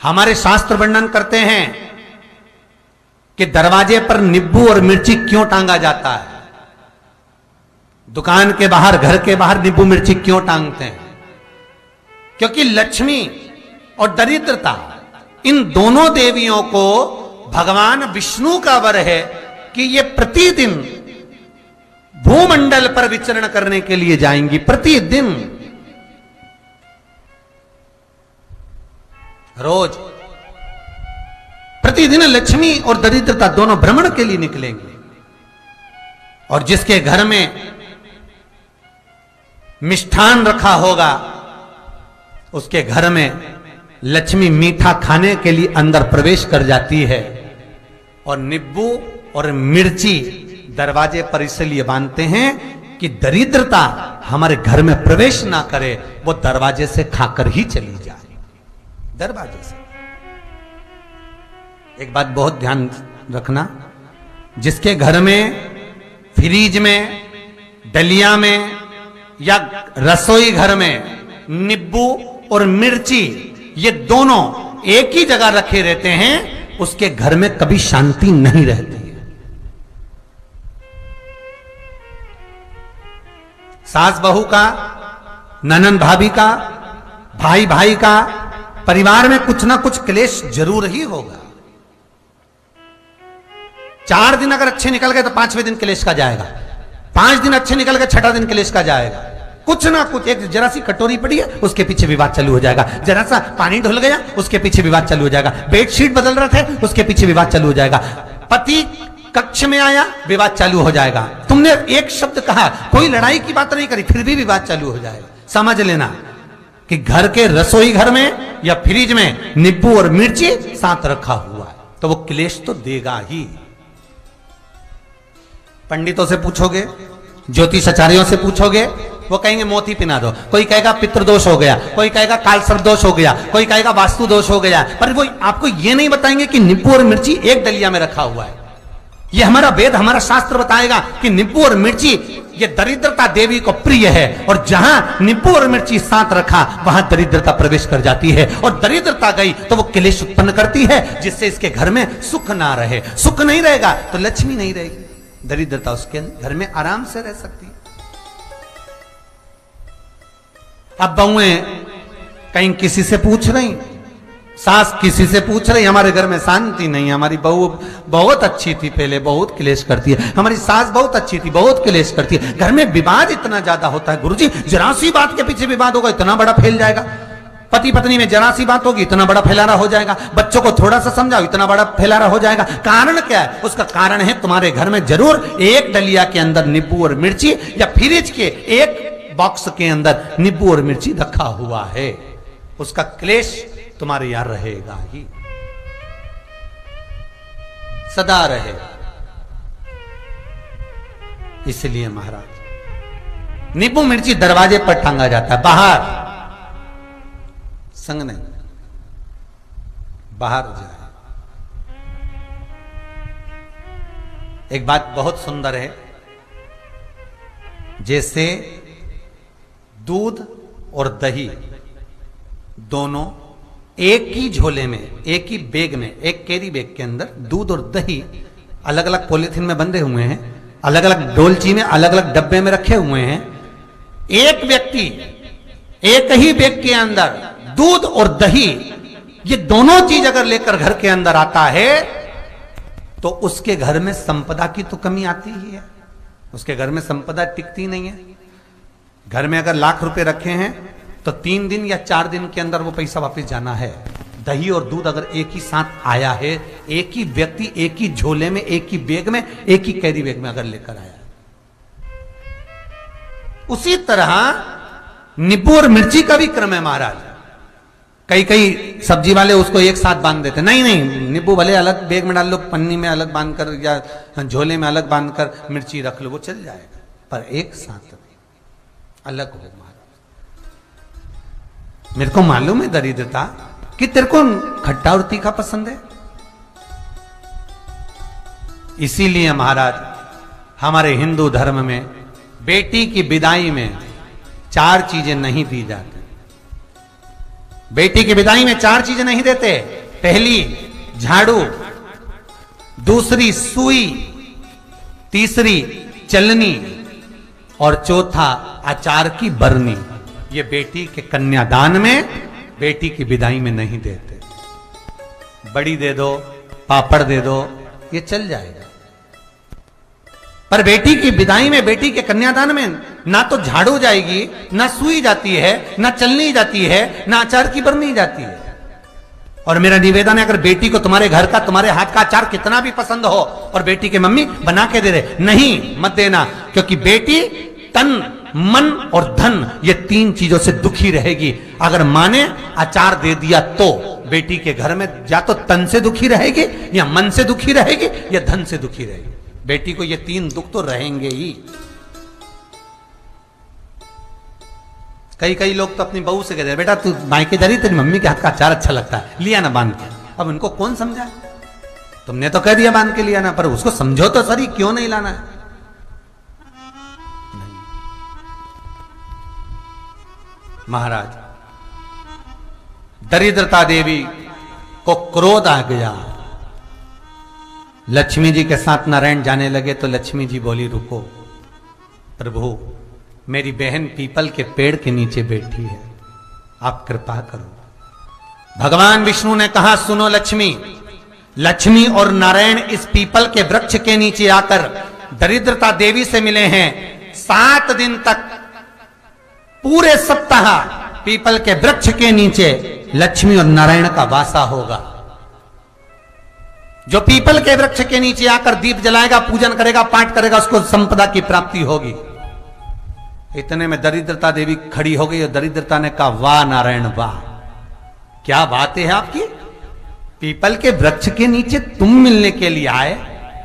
हमारे शास्त्र वर्णन करते हैं कि दरवाजे पर नींबू और मिर्ची क्यों टांगा जाता है। दुकान के बाहर, घर के बाहर नींबू मिर्ची क्यों टांगते हैं? क्योंकि लक्ष्मी और दरिद्रता, इन दोनों देवियों को भगवान विष्णु का वर है कि ये प्रतिदिन भूमंडल पर विचरण करने के लिए जाएंगी। प्रतिदिन, रोज, प्रतिदिन लक्ष्मी और दरिद्रता दोनों भ्रमण के लिए निकलेंगे। और जिसके घर में मिष्ठान रखा होगा, उसके घर में लक्ष्मी मीठा खाने के लिए अंदर प्रवेश कर जाती है। और नींबू और मिर्ची दरवाजे पर इसलिए बांधते हैं कि दरिद्रता हमारे घर में प्रवेश ना करे, वो दरवाजे से खाकर ही चली जाए। दरवाजे से। एक बात बहुत ध्यान रखना, जिसके घर में फ्रिज में, डलिया में या रसोई घर में नींबू और मिर्ची ये दोनों एक ही जगह रखे रहते हैं, उसके घर में कभी शांति नहीं रहती है। सास बहू का, ननंद भाभी का, भाई भाई का, परिवार में कुछ ना कुछ क्लेश जरूर ही होगा। 4 दिन अगर अच्छे निकल गए तो 5वें दिन क्लेश का जाएगा। 5 दिन अच्छे निकल गए, 6ठा दिन क्लेश का जाएगा। कुछ ना कुछ, एक जरा सी कटोरी पड़ी है उसके पीछे विवाद चालू हो जाएगा, जरा सा पानी ढुल गया उसके पीछे विवाद चालू हो जाएगा, बेडशीट बदल रहे थे उसके पीछे विवाद चालू हो जाएगा, पति कक्ष में आया विवाद चालू हो जाएगा, तुमने एक शब्द कहा, कोई लड़ाई की बात नहीं करी, फिर भी विवाद चालू हो जाएगा। समझ लेना कि घर के रसोई घर में या फ्रिज में नींबू और मिर्ची साथ रखा हुआ है तो वो क्लेश तो देगा ही। पंडितों से पूछोगे, ज्योतिषाचार्यों से पूछोगे, वो कहेंगे मोती पिना दो, कोई कहेगा पितृदोष हो गया, कोई कहेगा काल सर्प दोष हो गया, कोई कहेगा वास्तु दोष हो गया, पर वो आपको ये नहीं बताएंगे कि नींबू और मिर्ची एक डलिया में रखा हुआ है। ये हमारा वेद, हमारा शास्त्र बताएगा कि नींबू और मिर्ची ये दरिद्रता देवी को प्रिय है, और जहां नींबू और मिर्ची साथ रखा वहां दरिद्रता प्रवेश कर जाती है, और दरिद्रता गई तो वो क्लेश उत्पन्न करती है, जिससे इसके घर में सुख ना रहे। सुख नहीं रहेगा तो लक्ष्मी नहीं रहेगी, दरिद्रता उसके घर में आराम से रह सकती है। अब बहुएं कहीं किसी से पूछ रही, सास किसी से पूछ रही, हमारे घर में शांति नहीं, हमारी बहू बहुत अच्छी थी पहले, बहुत क्लेश करती है, हमारी सास बहुत अच्छी थी, बहुत क्लेश करती है, घर में विवाद इतना ज्यादा होता है। गुरुजी, जरा सी बात के पीछे विवाद होगा इतना बड़ा फैल जाएगा, पति पत्नी में जरा सी बात होगी इतना बड़ा फैलाना हो जाएगा, बच्चों को थोड़ा सा समझाओ इतना बड़ा फैलाना हो जाएगा। कारण क्या है? उसका कारण है तुम्हारे घर में जरूर एक डलिया के अंदर नींबू और मिर्ची या फ्रिज के एक बॉक्स के अंदर नींबू और मिर्ची रखा हुआ है, उसका क्लेश तुम्हारे यहां रहेगा ही, सदा रहेगा। इसलिए महाराज नींबू मिर्ची दरवाजे पर टांगा जाता है, बाहर संग नहीं, बाहर जाए। एक बात बहुत सुंदर है, जैसे दूध और दही दोनों एक ही झोले में, एक ही बैग में, एक कैरी बैग के अंदर दूध और दही अलग अलग पॉलिथीन में बंधे हुए हैं, अलग अलग डोलची में, अलग अलग डब्बे में रखे हुए हैं। एक व्यक्ति एक ही बैग के अंदर दूध और दही ये दोनों चीज अगर लेकर घर के अंदर आता है तो उसके घर में संपदा की तो कमी आती ही है, उसके घर में संपदा टिकती नहीं है। घर में अगर लाख रुपए रखे हैं तो 3 दिन या 4 दिन के अंदर वो पैसा वापस जाना है। दही और दूध अगर एक ही साथ आया है, एक ही व्यक्ति एक ही झोले में, एक ही बैग में, एक ही कैरी बैग में अगर लेकर आया, उसी तरह नींबू और मिर्ची का भी क्रम है महाराज। कई कई सब्जी वाले उसको एक साथ बांध देते, नहीं नहीं, नींबू भले अलग बैग में डाल लो, पन्नी में अलग बांधकर या झोले में अलग बांधकर मिर्ची रख लो, वो चल जाएगा, पर एक साथ अलग हो। मेरे को मालूम है दरिद्रता कि तेरे को खट्टा और तीखा पसंद है, इसीलिए महाराज हमारे हिंदू धर्म में बेटी की विदाई में 4 चीजें नहीं दी जाती। बेटी की विदाई में 4 चीजें नहीं देते। पहली झाड़ू, दूसरी सुई, तीसरी चलनी और चौथा अचार की बरनी। ये बेटी के कन्यादान में, बेटी की विदाई में नहीं देते। बड़ी दे दो, पापड़ दे दो, ये चल जाएगा, पर बेटी की विदाई में, बेटी के कन्यादान में ना तो झाड़ू जाएगी, ना सुई जाती है, ना चलनी जाती है, ना अचार की बरनी जाती है। और मेरा निवेदन है, अगर बेटी को तुम्हारे घर का, तुम्हारे हाथ का अचार कितना भी पसंद हो और बेटी के मम्मी बना के दे रहे, नहीं, मत देना, क्योंकि बेटी तन, मन और धन, ये 3 चीजों से दुखी रहेगी। अगर मां ने अचार दे दिया तो बेटी के घर में या तो तन से दुखी रहेगी, या मन से दुखी रहेगी, या धन से दुखी रहेगी। बेटी को ये 3 दुख तो रहेंगे ही। कई लोग तो अपनी बहू से कहते हैं, बेटा तू मायके जा रही, तेरी मम्मी के हाथ का अचार अच्छा लगता है, लिया ना बांध के। अब उनको कौन समझा? तुमने तो कह दिया बांध के लिया ना, पर उसको समझो तो सही, क्यों नहीं लाना है? नहीं। महाराज, दरिद्रता देवी को क्रोध आ गया। लक्ष्मी जी के साथ नारायण जाने लगे तो लक्ष्मी जी बोली, रुको प्रभु, मेरी बहन पीपल के पेड़ के नीचे बैठी है, आप कृपा करो। भगवान विष्णु ने कहा, सुनो लक्ष्मी, लक्ष्मी और नारायण इस पीपल के वृक्ष के नीचे आकर दरिद्रता देवी से मिले हैं। 7 दिन तक, पूरे सप्ताह पीपल के वृक्ष के नीचे लक्ष्मी और नारायण का वासा होगा। जो पीपल के वृक्ष के नीचे आकर दीप जलाएगा, पूजन करेगा, पाठ करेगा, उसको संपदा की प्राप्ति होगी। इतने में दरिद्रता देवी खड़ी हो गई और दरिद्रता ने कहा, वाह नारायण वाह, क्या बात है आपकी, पीपल के वृक्ष के नीचे तुम मिलने के लिए आए,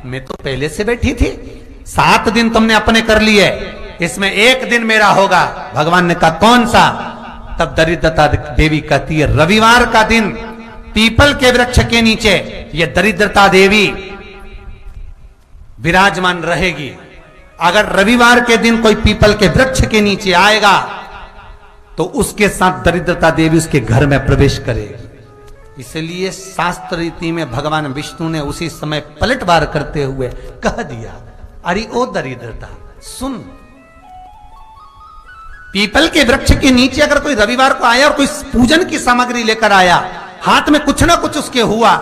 मैं तो पहले से बैठी थी। 7 दिन तुमने अपने कर लिए, इसमें 1 दिन मेरा होगा। भगवान ने कहा, कौन सा? तब दरिद्रता देवी कहती है, रविवार का दिन पीपल के वृक्ष के नीचे ये दरिद्रता देवी विराजमान रहेगी। अगर रविवार के दिन कोई पीपल के वृक्ष के नीचे आएगा तो उसके साथ दरिद्रता देवी उसके घर में प्रवेश करेगी। इसलिए शास्त्र रीति में भगवान विष्णु ने उसी समय पलटवार करते हुए कह दिया, अरे ओ दरिद्रता सुन, पीपल के वृक्ष के नीचे अगर कोई रविवार को आया और कोई पूजन की सामग्री लेकर आया, हाथ में कुछ ना कुछ उसके हुआ,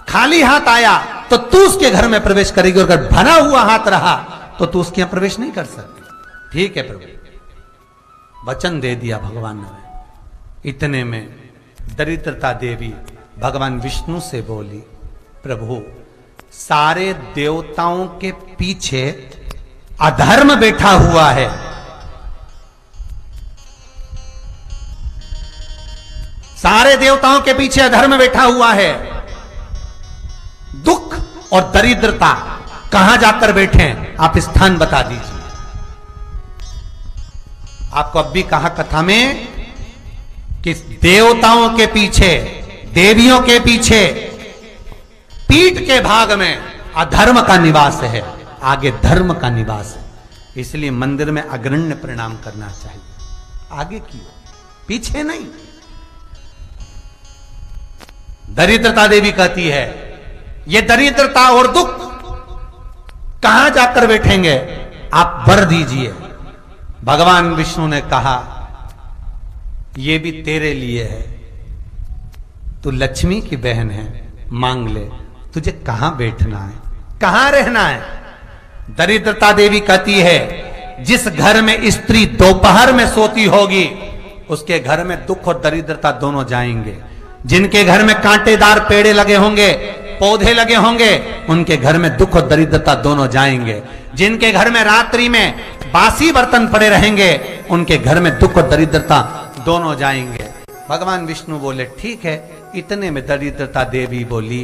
खाली हाथ आया तो तू उसके घर में प्रवेश करेगी, और अगर भरा हुआ हाथ रहा तो तू उसके यहां प्रवेश नहीं कर सकती। ठीक है प्रभु, वचन दे दिया भगवान ने। इतने में दरिद्रता देवी भगवान विष्णु से बोली, प्रभु सारे देवताओं के पीछे अधर्म बैठा हुआ है, सारे देवताओं के पीछे अधर्म बैठा हुआ है। दुख और दरिद्रता कहां जाकर बैठे हैं, आप स्थान बता दीजिए। आपको अब भी कहा कथा में कि देवताओं के पीछे, देवियों के पीछे, पीठ के भाग में अधर्म का निवास है, आगे धर्म का निवास है। इसलिए मंदिर में अग्रण्य प्रणाम करना चाहिए, आगे क्यों, पीछे नहीं। दरिद्रता देवी कहती है, ये दरिद्रता और दुख कहां जाकर बैठेंगे, आप वर दीजिए। भगवान विष्णु ने कहा, ये भी तेरे लिए है, तू लक्ष्मी की बहन है, मांग ले, तुझे कहां बैठना है, कहां रहना है। दरिद्रता देवी कहती है, जिस घर में स्त्री दोपहर में सोती होगी उसके घर में दुख और दरिद्रता दोनों जाएंगे। जिनके घर में कांटेदार पेड़े लगे होंगे, पौधे लगे होंगे, उनके घर में दुख और दरिद्रता दोनों जाएंगे। जिनके घर में रात्रि में बासी बर्तन पड़े रहेंगे, उनके घर में दुख और दरिद्रता दोनों जाएंगे। भगवान विष्णु बोले, ठीक है। इतने में दरिद्रता देवी बोली,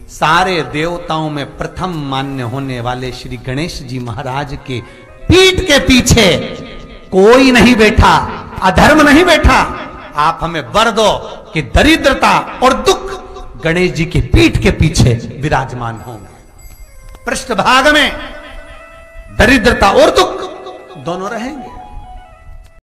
सारे देवताओं में प्रथम मान्य होने वाले श्री गणेश जी महाराज के पीठ के पीछे कोई नहीं बैठा, अधर्म नहीं बैठा। आप हमें वर दो कि दरिद्रता और दुख गणेश जी की पीठ के पीछे विराजमान होंगे, पृष्ठभाग में दरिद्रता और दुख दोनों रहेंगे।